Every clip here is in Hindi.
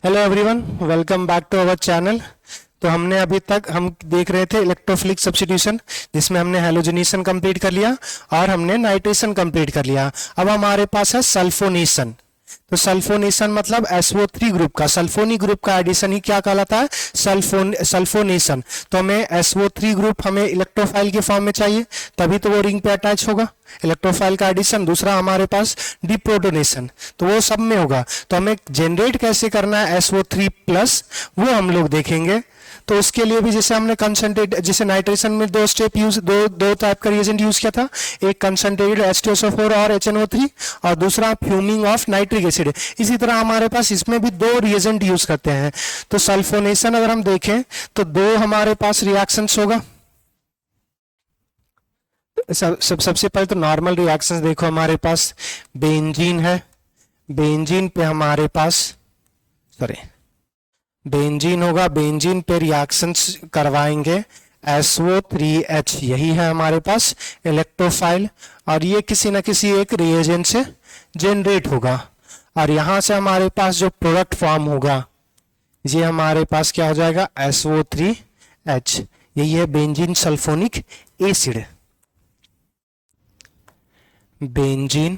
Hello everyone, welcome back to our channel. तो हमने अभी तक हम देख रहे थे इलेक्ट्रोफिलिक सब्स्टिट्यूशन, जिसमें हमने हैलोजनेशन कंप्लीट कर लिया और हमने नाइट्रेशन कंप्लीट कर लिया। अब हमारे पास है सल्फोनेशन। तो सल्फोनेशन मतलब SO3 ग्रुप का, सल्फोनी ग्रुप का एडिशन ही क्या कहलाता है? सल्फोनेशन। तो हमें SO3 ग्रुप हमें इलेक्ट्रोफाइल के फॉर्म में चाहिए, तभी तो वो रिंग पे अटैच होगा। इलेक्ट्रोफाइल का एडिशन। दूसरा हमारे पास डिप्रोटोनेशन, तो वो सब में होगा। तो हमें जनरेट कैसे करना है SO3 प्लस, वो हम लोग देखेंगे। तो उसके लिए भी जैसे हमने कंसंट्रेट, जैसे नाइट्रेशन में दो टाइप का रिएजेंट यूज किया था, एक कंसंट्रेटेड H2SO4 और HNO3 और दूसरा फ्यूमिंग ऑफ नाइट्रिक एसिड। इसी तरह हमारे पास इसमें भी दो रिएजेंट यूज करते हैं। तो सल्फोनेशन अगर हम देखें तो दो हमारे पास रिएक्शंस होगा। सबसे पहले तो नॉर्मल रिएक्शंस देखो, हमारे पास बेंजीन है। बेंजीन पे हमारे पास बेंजीन होगा, बेंजीन पे रिएक्शंस करवाएंगे SO3H, यही है हमारे पास इलेक्ट्रोफाइल, और ये किसी न किसी एक रिएजेंट से जनरेट होगा। और यहां से हमारे पास जो प्रोडक्ट फॉर्म होगा, ये हमारे पास क्या हो जाएगा? SO3H। यही है benzene sulphonic acid. Benzene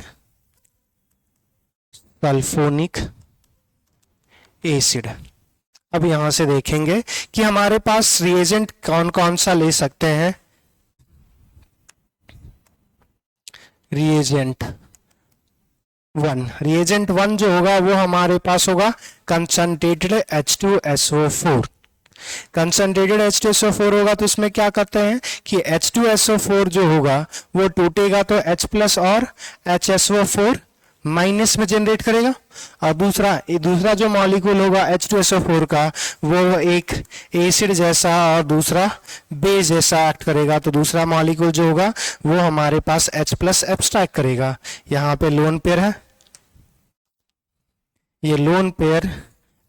sulphonic acid. अब यहां से देखेंगे कि हमारे पास रिएजेंट कौन कौन सा ले सकते हैं। रिएजेंट वन जो होगा वो हमारे पास होगा कंसंट्रेटेड H2SO4। कंसंट्रेटेड H2SO4 होगा तो इसमें क्या करते हैं कि H2SO4 जो होगा वो टूटेगा तो H प्लस और HSO4 माइनस में जनरेट करेगा। और दूसरा जो मॉलिक्यूल होगा H2SO4 का, वो एक एसिड जैसा और दूसरा बेस जैसा एक्ट करेगा। तो दूसरा मॉलिक्यूल जो होगा वो हमारे पास H प्लस एब्स्ट्रैक्ट करेगा। यहाँ पे लोन पेयर है, ये लोन पेयर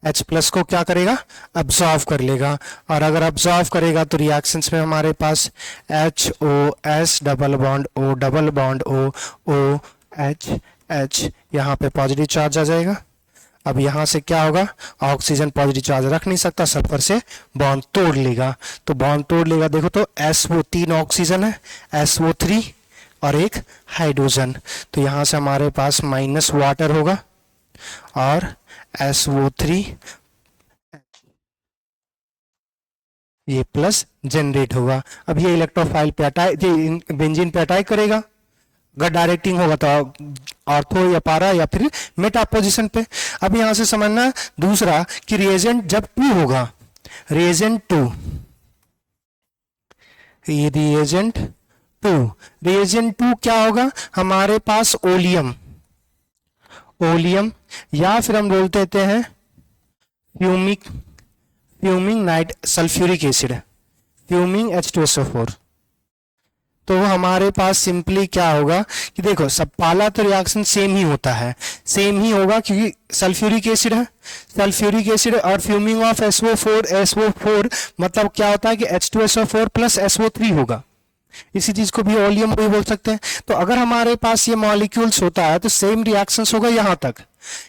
H प्लस को क्या करेगा? अब्सॉर्व कर लेगा। और अगर अब्सॉर्व करेगा तो रिएक्शंस में हमारे पास HOS double bond O double bond O O H यहाँ पे पॉजिटिव चार्ज आ जाएगा। अब यहाँ से क्या होगा? ऑक्सीजन पॉजिटिव चार्ज रख नहीं सकता, सल्फर से बॉन्ड तोड़ लेगा। तो बॉन्ड तोड़ लेगा, देखो तो SO3 ऑक्सीजन है, SO3 और एक हाइड्रोजन। तो यहाँ से हमारे पास माइनस वाटर होगा और SO3 ये प्लस जनरेट होगा। अब ये इलेक्ट्रोफाइल पे अटैक, बेंजीन पे अटैक करेगा। अगर डायरेक्टिंग होगा तो ऑर्थो या पारा या फिर मेटा पोजीशन पे। अब यहां से समझना दूसरा कि रिएजेंट जब 2 होगा, रिएजेंट 2 क्या होगा? हमारे पास ओलियम या फिर हम बोल देते हैं fuming night sulphuric acid, fuming H2SO4। तो हमारे पास सिंपली क्या होगा कि देखो, सब पहला तो रिएक्शन सेम ही होता है, सेम ही होगा क्योंकि सल्फ्यूरिक एसिड है। सल्फ्यूरिक एसिड और फ्यूमिंग ऑफ SO4 मतलब क्या होता है कि H2SO4 प्लस SO3 होगा। इसी चीज को भी ओलियम भी बोल सकते हैं। तो अगर हमारे पास ये मॉलिक्यूल्स होता है तो सेम रिएक्शंस होगा यहां तक।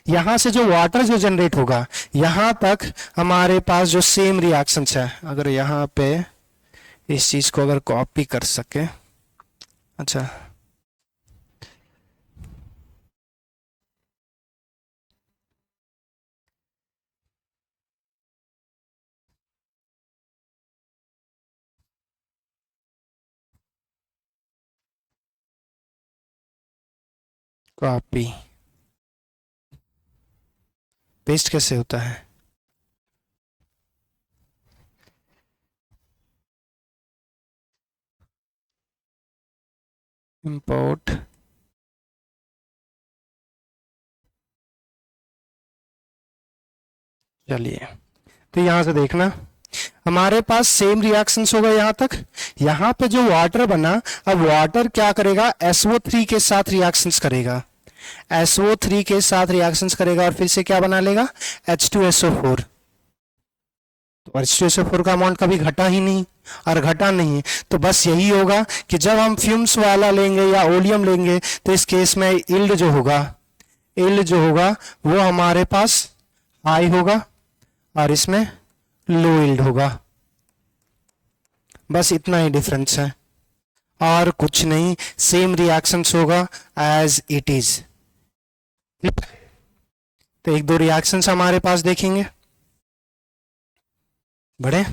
यहां से जो वाटर जो जनरेट होगा यहां तक हमारे पास जो सेम रिएक्शंस है। अगर यहां पे इस चीज को अगर कॉपी कर सके, अच्छा कॉपी पेस्ट कैसे होता है? इंपोर्ट, चलिए तो यहां से देखना हमारे पास सेम रिएक्शंस होगा यहां तक। यहां पे जो वाटर बना, अब वाटर क्या करेगा? SO3 के साथ रिएक्शंस करेगा, SO3 के साथ रिएक्शंस करेगा और फिर से क्या बना लेगा? H2SO4। तो H2SO4 का अमाउंट कभी घटा ही नहीं और घटा नहीं, तो बस यही होगा कि जब हम फ्यूम्स वाला लेंगे या ओलियम लेंगे तो इस केस में इल्ड जो होगा वो हमारे पास हाई होगा और इसमें लो यील्ड होगा। बस इतना ही डिफरेंस है और कुछ नहीं, सेम रिएक्शंस होगा एज इट इज। तो एक दो रिएक्शंस हमारे पास देखेंगे, बढ़े।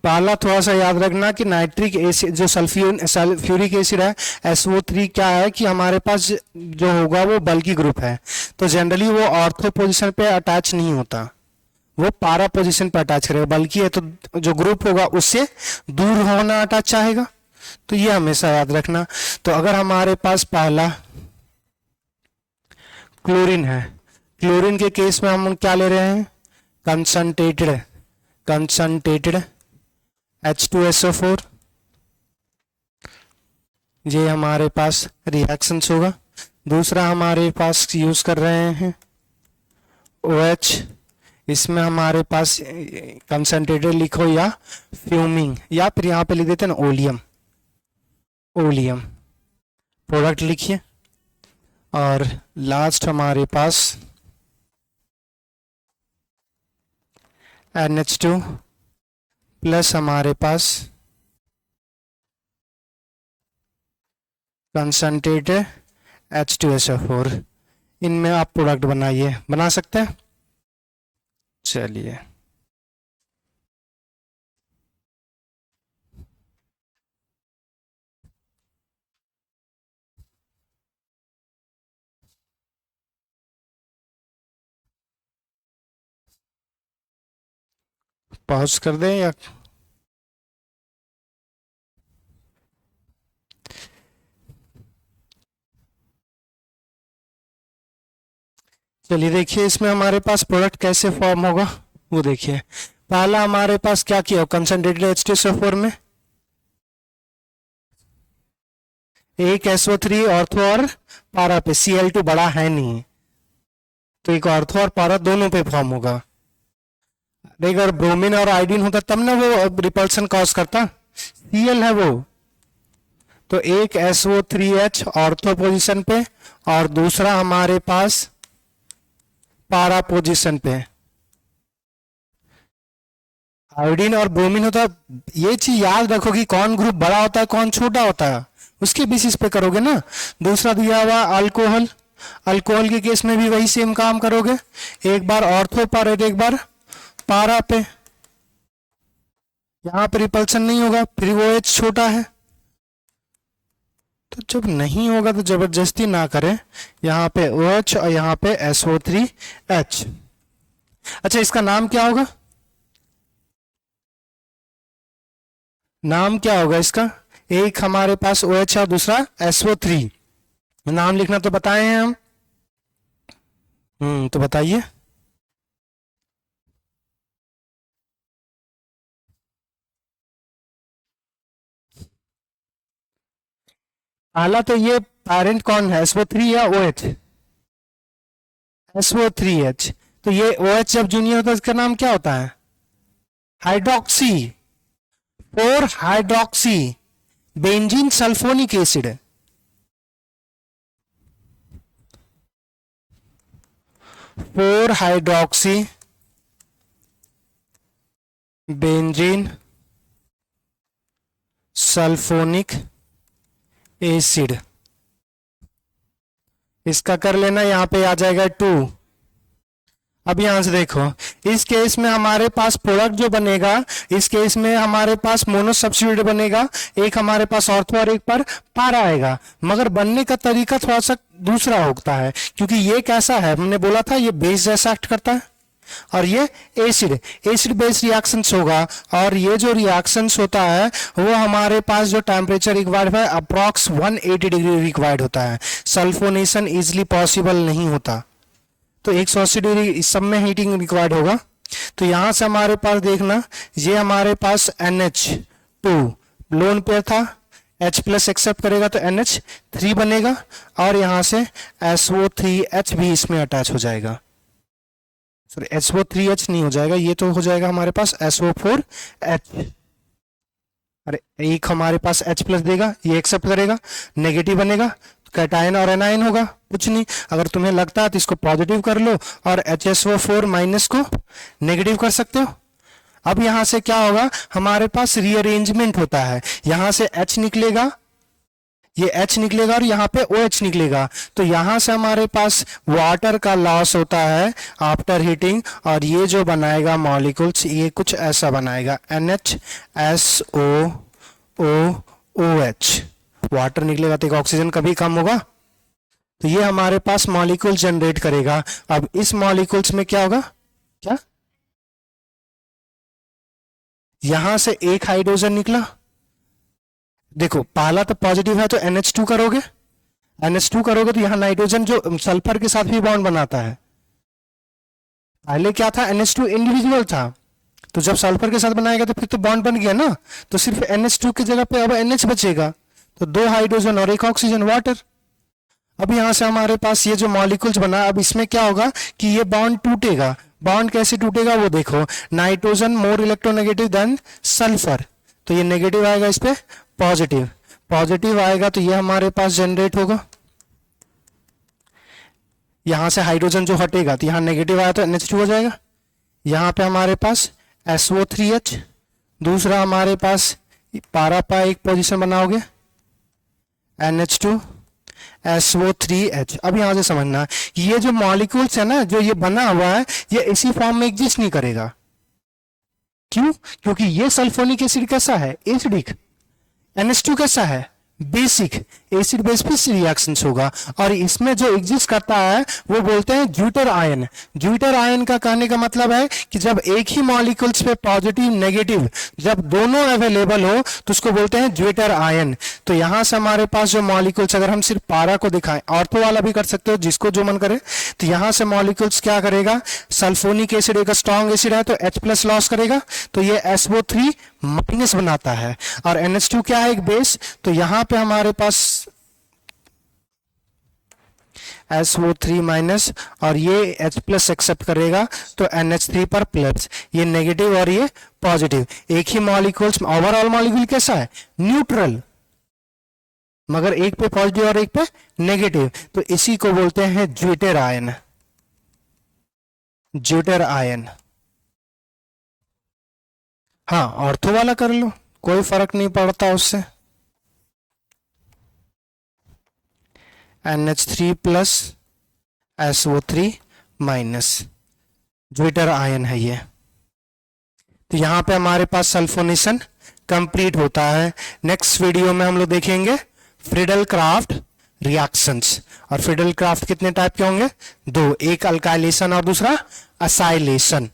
पहला थोड़ा सा याद रखना कि नाइट्रिक एसिड जो सल्फ्यूरिक एसिड है SO3 क्या है कि हमारे पास जो होगा वो बल्की ग्रुप है, तो जनरली वो ऑर्थो पोजीशन पे अटैच नहीं होता, वो पारा पोजीशन पे अटैच करेगा। बल्कि है तो जो ग्रुप होगा उससे दूर होना अटैच चाहेगा, तो ये हमेशा याद रखना। तो अगर हमारे पास पहला क्लोरीन है, क्लोरीन के केस में हम क्या ले रहे हैं, कंसंट्रेटेड H2SO4, ये हमारे पास रिएक्शंस होगा। दूसरा हमारे पास यूज कर रहे हैं OH, इसमें हमारे पास कंसंट्रेटेड लिखो या फ्यूमिंग, या फिर यहाँ पे लिख देते हैं ना ओलियम प्रोडक्ट लिखिए। और लास्ट हमारे पास NH2 प्लस हमारे पास कंसंट्रेटेड H2SO4। इनमें आप प्रोडक्ट बनाइए, बना सकते हैं। चलिए पॉज कर दें या चलिए देखिए इसमें हमारे पास प्रोडक्ट कैसे फॉर्म होगा वो देखिए। पहला हमारे पास क्या किया, कंसंट्रेटेड H2SO4 में एक SO3 ऑर्थो और पारा पे, Cl2 बड़ा है नहीं, तो एक ऑर्थो और पारा दोनों पे फॉर्म होगा। अगर ब्रोमीन और आयोडीन होता तब ना वो रिपल्सन कॉज करता, Cl है वो, तो एक SO3H ऑर्थो पोजीशन पे और दूसरा हमारे पास पारा पोजीशन पे। आयोडीन और ब्रोमीन होता, ये चीज याद रखो कि कौन ग्रुप बड़ा होता है कौन छोटा होता है, उसके बेसिस पे करोगे ना। दूसरा दिया हुआ अल्कोहल, अल्कोहल के केस में भी वही सेम काम करोगे, एक बार ऑर्थो पर एक बार पारा पे, यहां पर रिपल्सन नहीं होगा, फिर वो H छोटा है, तो जब नहीं होगा तो जबरदस्ती ना करें, यहाँ पे OH और यहाँ पे SO3H। अच्छा इसका नाम क्या होगा, नाम क्या होगा इसका, एक हमारे पास OH और दूसरा SO3, नाम लिखना तो बताए हैं हम। तो बताइए। पहला तो ये पेरेंट कौन है, SO3 या OH, SO3H, तो ये OH जब जूनियर होता है इसका नाम क्या होता है, hydroxy, 4 hydroxy benzene sulphonic acid, 4 hydroxy benzene sulphonic acid, इसका कर लेना, यहां पे आ जाएगा 2। अब यहां से देखो इस केस में हमारे पास प्रोडक्ट जो बनेगा, इस केस में हमारे पास मोनो सब्स्टिट्यूट बनेगा, एक हमारे पास ऑर्थो और एक पर पारा आएगा, मगर बनने का तरीका थोड़ा सा दूसरा होता है, क्योंकि ये कैसा है, हमने बोला था ये बेस जैसा एक्ट करता है और ये एसिड बेस्ड रिएक्शंस होगा, और ये जो रिएक्शंस होता है वो हमारे पास जो टेम्परेचर रिक्वायर्ड है अप्रॉक्स 180 डिग्री रिक्वायर्ड होता है, सल्फोनेशन इजिली पॉसिबल नहीं होता, तो 180 डिग्री इस सब में हीटिंग रिक्वायर्ड होगा। तो यहां से हमारे पास देखना, ये हमारे पास NH2 लोन पेयर था, H प्लस एक्सेप्ट करेगा तो NH3 बनेगा, और यहां से SO3H भी इसमें अटैच हो जाएगा, सॉरी SO3H नहीं हो जाएगा, ये तो हो जाएगा हमारे पास SO4H। अरे एक हमारे पास H प्लस देगा, ये एक्सेप्ट करेगा, नेगेटिव बनेगा, कैटायन और एनायन होगा, कुछ नहीं। अगर तुम्हें लगता है तो इसको पॉजिटिव कर लो और HSO4 माइनस को नेगेटिव कर सकते हो। अब यहां से क्या होगा, हमारे पास रीअरेंजमेंट होता है, यहां से H निकलेगा, ये H निकलेगा और यहाँ पे OH निकलेगा, तो यहां से हमारे पास वाटर का लॉस होता है आफ्टर हीटिंग, और ये जो बनाएगा मॉलिक्यूल्स ये कुछ ऐसा बनाएगा NHSOOOH। वाटर निकलेगा तो एक ऑक्सीजन कभी कम होगा, तो ये हमारे पास मॉलिक्यूल जनरेट करेगा। अब इस मॉलिक्यूल्स में क्या होगा, क्या यहां से एक हाइड्रोजन निकला, देखो पहला तो पॉजिटिव है तो NH2 करोगे, NH2 करोगे तो यहां नाइट्रोजन जो सल्फर के साथ भी बॉन्ड बनाता है, पहले क्या था NH2 इंडिविजुअल था, तो जब सल्फर के साथ बनाएगा तो फिर तो बॉन्ड बन गया ना, तो सिर्फ NH2 की जगह पे अब NH बचेगा, तो 2 हाइड्रोजन और 1 ऑक्सीजन, वाटर। अब यहां से हमारे पास ये जो मॉलिक्यूल्स बना, अब इसमें क्या होगा कि ये बॉन्ड टूटेगा। बॉन्ड कैसे टूटेगा वो देखो, nitrogen more electronegative than sulphur, तो ये नेगेटिव आएगा, इस पे पॉजिटिव, पॉजिटिव आएगा तो ये हमारे पास जनरेट होगा। यहां से हाइड्रोजन जो हटेगा तो यहां नेगेटिव आया तो NH2 हो जाएगा। यहां पे हमारे पास SO3H, दूसरा हमारे पास पारा पा एक पोजीशन बनाओगे NH2 SO3H। अब यहां से समझना ये जो मॉलिक्यूल्स है ना, जो ये बना हुआ है, ये इसी फॉर्म में एग्जिस्ट नहीं करेगा। क्यों? क्योंकि ये सल्फोनिक एसिड कैसा है, एसिडिक, NH2 कैसा है, बेसिक, एसिड बेस पे रिएक्शंस होगा, और इसमें जो एग्जिस्ट करता है वो बोलते हैं ज्यूटर आयन। ज्यूटर आयन का कहने का मतलब है कि जब एक ही मॉलिक्यूल्स पे पॉजिटिव नेगेटिव जब दोनों अवेलेबल हो तो उसको बोलते हैं ज्यूटर आयन। तो यहां से हमारे पास जो मॉलिक्यूल्स, अगर हम सिर्फ पारा को दिखाएं, ऑर्थो वाला भी कर सकते हो जिसको जो मन करे, तो यहां से मॉलिक्यूल्स क्या करेगा, सल्फोनिक एसिड एक स्ट्रॉन्ग एसिड है तो H+ लॉस करेगा, तो ये SO3 माइनस बनाता है, और NH2 क्या है, एक बेस, तो यहां पे हमारे पास SO3 माइनस और ये H+ एक्सेप्ट करेगा तो NH3 पर प्लस, ये नेगेटिव और ये पॉजिटिव। एक ही मॉलिक्यूल्स, ओवरऑल मॉलिक्यूल कैसा है, न्यूट्रल, मगर एक पे पॉजिटिव और एक पे नेगेटिव, तो इसी को बोलते हैं ज्यूटर आयन। ज्यूटर आयन, हाँ ऑर्थो वाला कर लो, कोई फर्क नहीं पड़ता उससे। NH3+ SO3 minus, zwitter ion है ये। तो यहां पे हमारे पास सल्फोनेशन कंप्लीट होता है। नेक्स्ट वीडियो में हम लोग देखेंगे फ्रीडल क्राफ्ट रिएक्शंस, और फ्रीडल क्राफ्ट कितने टाइप के होंगे, 2, एक अल्काइलेशन और दूसरा असाइलेशन।